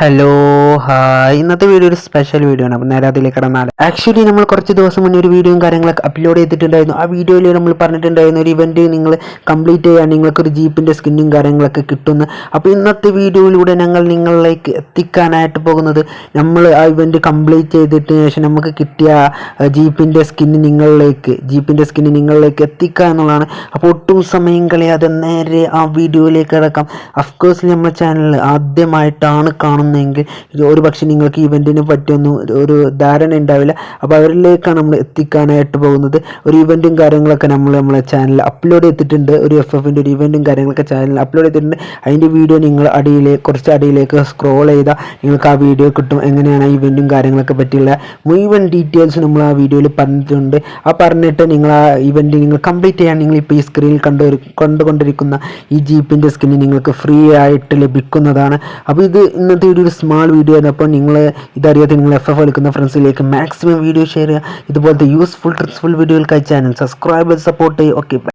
Hello hi ഇന്നത്തെ video ഒരു special video ആണ്. അപ്പോൾ നേരെ അതിലേക്ക് കടന്നാൽ ആക്ച്വലി നമ്മൾ കുറച്ച് ദിവസം മുന്നേ ഒരു വീഡിയോയും കാര്യങ്ങളൊക്കെ അപ്ലോഡ് ചെയ്തിട്ടുണ്ടായിരുന്നു. ആ വീഡിയോയിൽ നമ്മൾ പറഞ്ഞിട്ടുണ്ടായിരുന്നു ഒരു ഇവൻറ്റ് നിങ്ങൾ കംപ്ലീറ്റ് ചെയ്യാൻ നിങ്ങൾക്കൊരു ജീപ്പിൻ്റെ സ്കിന്നും കാര്യങ്ങളൊക്കെ കിട്ടുന്നു. അപ്പോൾ ഇന്നത്തെ വീഡിയോയിലൂടെ ഞങ്ങൾ നിങ്ങളിലേക്ക് എത്തിക്കാനായിട്ട് പോകുന്നത് നമ്മൾ ആ ഇവൻറ്റ് കംപ്ലീറ്റ് ചെയ്തിട്ട് ശേഷം നമുക്ക് കിട്ടിയ ജീപ്പിൻ്റെ സ്കിന്ന് നിങ്ങളിലേക്ക് എത്തിക്കുക എന്നുള്ളതാണ്. അപ്പോൾ ഒട്ടും സമയം കളയാതെ നേരെ ആ വീഡിയോയിലേക്ക് കിടക്കാം. അഫ്കോഴ്സ് നമ്മുടെ ചാനൽ ആദ്യമായിട്ടാണ് കാണുന്നതെങ്കിൽ ഒരു പക്ഷേ നിങ്ങൾക്ക് ഇവൻറ്റിനെ പറ്റിയൊന്നും ഒരു ധാരണ ഉണ്ടാവില്ല. അപ്പോൾ അവരിലേക്കാണ് നമ്മൾ എത്തിക്കാനായിട്ട് പോകുന്നത്. ഒരു ഇവൻറ്റും കാര്യങ്ങളൊക്കെ നമ്മളെ ചാനലിൽ അപ്ലോഡ് ചെയ്തിട്ടുണ്ട്. ഒരു FFൻ്റെ ഒരു ഇവൻറ്റും കാര്യങ്ങളൊക്കെ ചാനലിൽ അപ്ലോഡ് ചെയ്തിട്ടുണ്ട്. അതിൻ്റെ വീഡിയോ നിങ്ങൾ കുറച്ച് അടിയിലേക്ക് സ്ക്രോൾ ചെയ്താൽ നിങ്ങൾക്ക് ആ വീഡിയോ കിട്ടും. എങ്ങനെയാണ് ആ ഇവൻറ്റും കാര്യങ്ങളൊക്കെ പറ്റിയുള്ള മുഴുവൻ ഡീറ്റെയിൽസ് നമ്മൾ ആ വീഡിയോയിൽ പറഞ്ഞിട്ടുണ്ട്. ആ പറഞ്ഞിട്ട് നിങ്ങൾ ആ ഇവൻറ്റ് നിങ്ങൾ കംപ്ലീറ്റ് ചെയ്യാൻ നിങ്ങളിപ്പോൾ ഈ സ്ക്രീനിൽ കണ്ടുകൊണ്ടിരിക്കുന്ന ഈ ജീപ്പിൻ്റെ സ്കിന്ന് നിങ്ങൾക്ക് ഫ്രീ ആയിട്ട് ലഭിക്കുന്നതാണ്. അപ്പോൾ ഇത് ഇന്നത്തെ ഒരു സ്മാൾ വീഡിയോ ആണ്. അപ്പോൾ നിങ്ങൾ ഇതറിയാതെ നിങ്ങൾ FF എടുക്കുന്ന ഫ്രണ്ട്സിലേക്ക് മാക്സിമം വീഡിയോ ഷെയർ ചെയ്യുക. ഇതുപോലത്തെ യൂസ്ഫുൾ ട്രിക്സ്ഫുൾ വീഡിയോകൾക്കായി ചാനൽ സബ്സ്ക്രൈബ് സപ്പോർട്ട് ചെയ്യുക. ഓക്കെ.